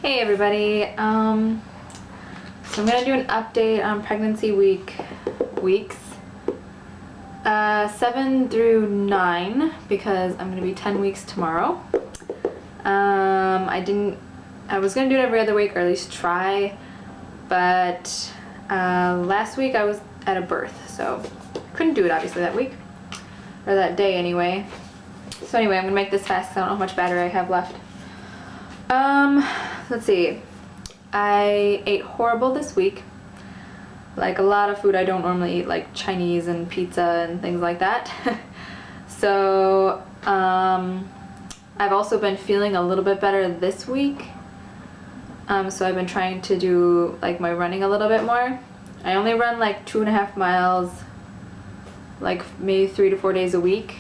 Hey everybody, so I'm gonna do an update on pregnancy weeks 7 through 9 because I'm gonna be 10 weeks tomorrow. I was gonna do it every other week, or at least try, but last week I was at a birth, so couldn't do it obviously that week, or that day anyway. So anyway, I'm gonna make this fast because I don't know how much battery I have left. Let's see. I ate horrible this week. Like a lot of food I don't normally eat, like Chinese and pizza and things like that. So, I've also been feeling a little bit better this week. So I've been trying to do like my running a little bit more. I only run like 2.5 miles, like maybe 3 to 4 days a week.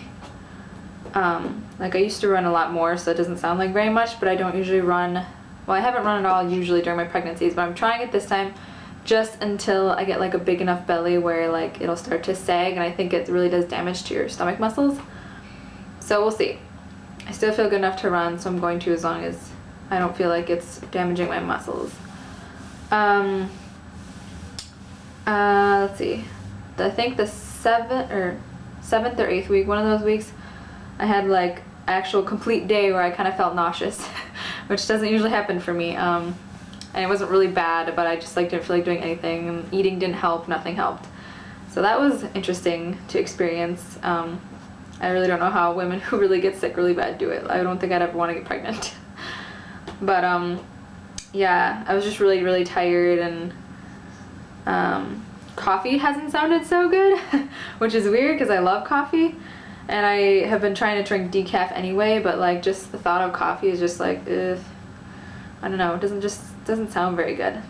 Like I used to run a lot more, so it doesn't sound like very much, but I don't usually run. Well, I haven't run at all usually during my pregnancies, but I'm trying it this time just until I get like a big enough belly where like it'll start to sag, and I think it really does damage to your stomach muscles. So we'll see. I still feel good enough to run, so I'm going to, as long as I don't feel like it's damaging my muscles. Let's see. I think the 7th or 8th week, one of those weeks, I had like actual complete day where I kind of felt nauseous, which doesn't usually happen for me. And it wasn't really bad, but I just like didn't feel like doing anything, and eating didn't help, nothing helped. So that was interesting to experience. I really don't know how women who really get sick really bad do it. I don't think I'd ever want to get pregnant. But yeah, I was just really, really tired, and coffee hasn't sounded so good, which is weird because I love coffee. And I have been trying to drink decaf anyway, but like just the thought of coffee is just like, ugh. I don't know, it doesn't sound very good.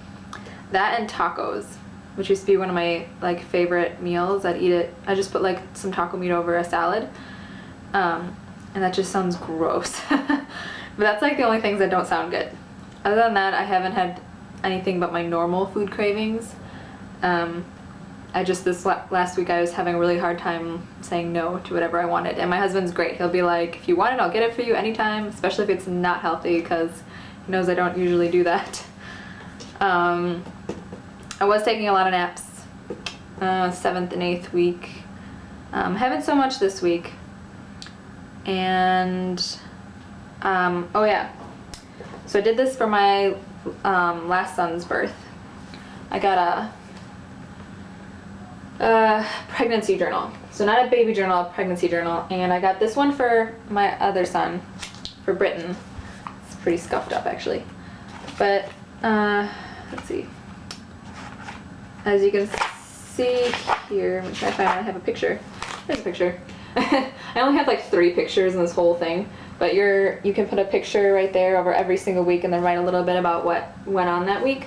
That and tacos, which used to be one of my like favorite meals. I'd eat it. I just put like some taco meat over a salad, and that just sounds gross. But that's like the only things that don't sound good. Other than that, I haven't had anything but my normal food cravings. This last week I was having a really hard time saying no to whatever I wanted, and my husband's great. He'll be like, if you want it, I'll get it for you anytime, especially if it's not healthy, because he knows I don't usually do that. I was taking a lot of naps 7th and 8th week. Haven't so much this week. And oh yeah, so I did this for my last son's birth. I got a pregnancy journal. So not a baby journal, a pregnancy journal. And I got this one for my other son, for Britain. It's pretty scuffed up actually. But let's see. As you can see here, I'm gonna try to find out. I have a picture. There's a picture. I only have like 3 pictures in this whole thing, but you can put a picture right there over every single week and then write a little bit about what went on that week.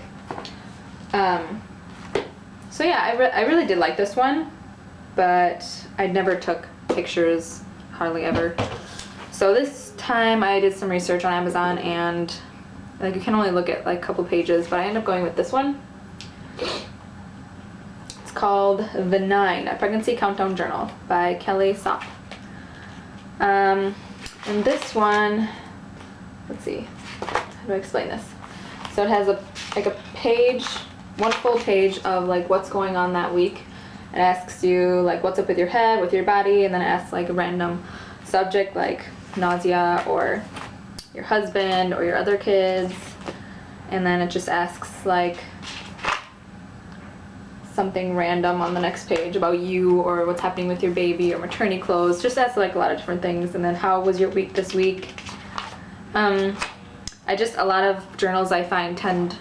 So yeah, I really did like this one, but I never took pictures, hardly ever. So this time I did some research on Amazon, and like you can only look at like a couple pages, but I ended up going with this one. It's called The 9, a Pregnancy Countdown Journal by Kelly Sopp. And this one, let's see, how do I explain this? So it has a page, one full page of like what's going on that week. It asks you like what's up with your head, with your body, and then it asks like a random subject like nausea or your husband or your other kids, and then it just asks like something random on the next page about you or what's happening with your baby or maternity clothes. Just asks like a lot of different things. And then how was your week this week? A lot of journals I find tend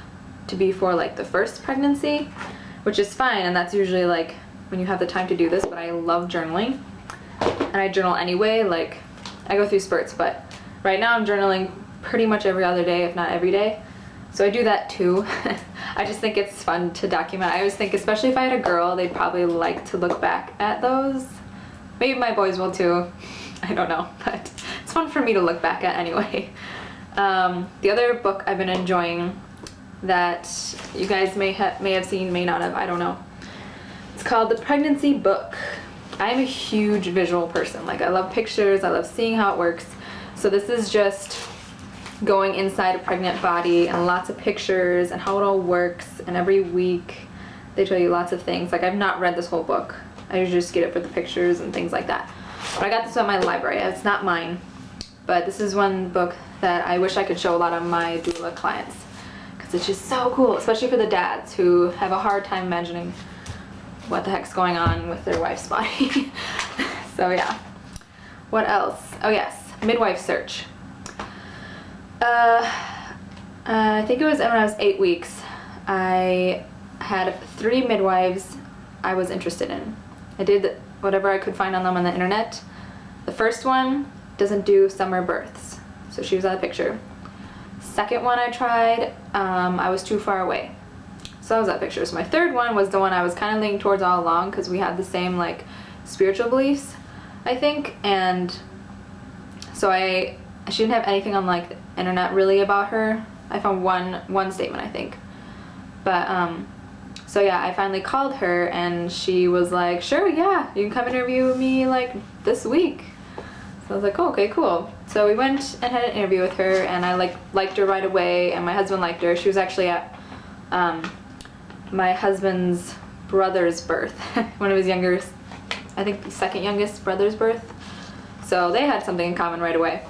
to be for like the first pregnancy, which is fine, and that's usually like when you have the time to do this, but I love journaling, and I journal anyway. Like I go through spurts, but right now I'm journaling pretty much every other day, if not every day, so I do that too. I just think it's fun to document. I always think, especially if I had a girl, they'd probably like to look back at those. Maybe my boys will too, I don't know, but it's fun for me to look back at anyway. The other book I've been enjoying that you guys may have seen, may not have, I don't know. It's called The Pregnancy Book. I'm a huge visual person. Like I love pictures, I love seeing how it works. So this is just going inside a pregnant body and lots of pictures and how it all works, and every week they tell you lots of things. Like, I've not read this whole book. I usually just get it for the pictures and things like that. But I got this at my library. It's not mine. But this is one book that I wish I could show a lot of my doula clients, because it's just so cool, especially for the dads who have a hard time imagining what the heck's going on with their wife's body. So yeah. What else? Oh yes, midwife search. I think it was when I was 8 weeks. I had 3 midwives I was interested in. I did whatever I could find on them on the internet. The first one doesn't do summer births, so she was out of the picture. Second one I tried, I was too far away, so I was out of the picture. So my third one was the one I was kind of leaning towards all along, because we had the same like spiritual beliefs, I think, and so she didn't have anything on like the internet really about her. I found one statement, I think, but so yeah, I finally called her and she was like, sure, yeah, you can come interview with me like this week. So I was like, oh, okay, cool. So we went and had an interview with her, and I liked her right away, and my husband liked her. She was actually at my husband's brother's birth, one of his younger, I think second youngest brother's birth. So they had something in common right away.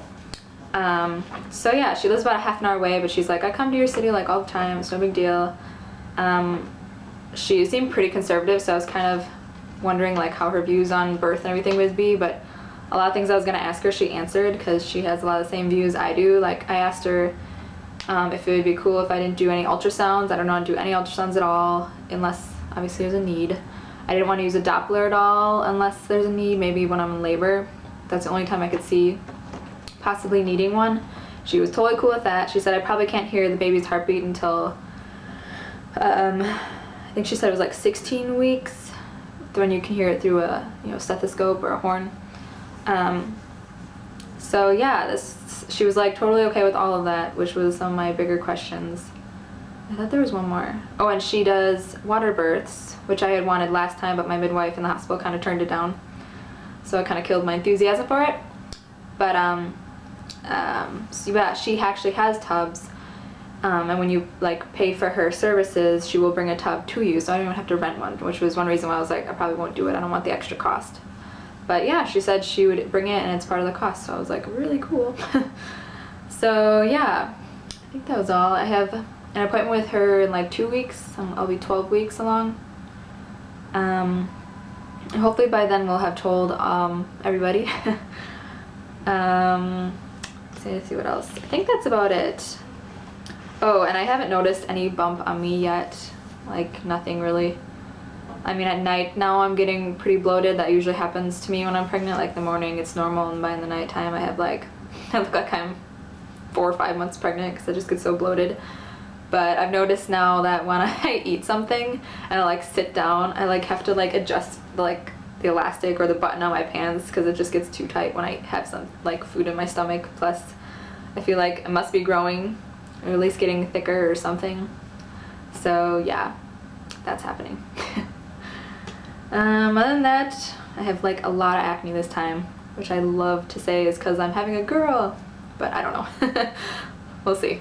So yeah, she lives about a half an hour away, but she's like, I come to your city like all the time, it's no big deal. She seemed pretty conservative, so I was kind of wondering like how her views on birth and everything would be, but a lot of things I was going to ask her, she answered, because she has a lot of the same views I do. Like, I asked her if it would be cool if I didn't do any ultrasounds. I don't want to do any ultrasounds at all, unless obviously there's a need. I didn't want to use a Doppler at all unless there's a need, maybe when I'm in labor. That's the only time I could see possibly needing one. She was totally cool with that. She said I probably can't hear the baby's heartbeat until, I think she said it was like 16 weeks, when you can hear it through a stethoscope or a horn. So yeah, she was like totally okay with all of that, which was some of my bigger questions. I thought there was one more. Oh, and she does water births, which I had wanted last time, but my midwife in the hospital kind of turned it down. So it kind of killed my enthusiasm for it. But so yeah, she actually has tubs, and when you like pay for her services, she will bring a tub to you, so I don't even have to rent one, which was one reason why I was like, I probably won't do it. I don't want the extra cost. But yeah, she said she would bring it and it's part of the cost, so I was like, really cool. So yeah, I think that was all. I have an appointment with her in like 2 weeks. I'll be 12 weeks along. And hopefully by then we'll have told everybody. Let's see what else. I think that's about it. Oh, and I haven't noticed any bump on me yet. Like, nothing really. I mean, at night now I'm getting pretty bloated. That usually happens to me when I'm pregnant. Like, the morning it's normal, and by the nighttime I have like, I look like I'm 4 or 5 months pregnant, because I just get so bloated. But I've noticed now that when I eat something and I like sit down, I like have to like adjust like the elastic or the button on my pants, because it just gets too tight when I have some like food in my stomach. Plus I feel like it must be growing, or at least getting thicker or something. So yeah, that's happening. Other than that, I have like a lot of acne this time, which I love to say is because I'm having a girl, but I don't know. We'll see.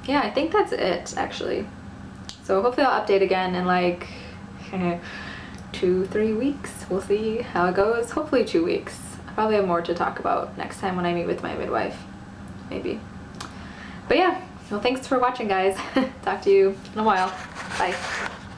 Yeah, I think that's it actually. So hopefully I'll update again in like 2-3 weeks. We'll see how it goes. Hopefully 2 weeks. I probably have more to talk about next time when I meet with my midwife, maybe. But yeah, well, thanks for watching, guys. Talk to you in a while. Bye.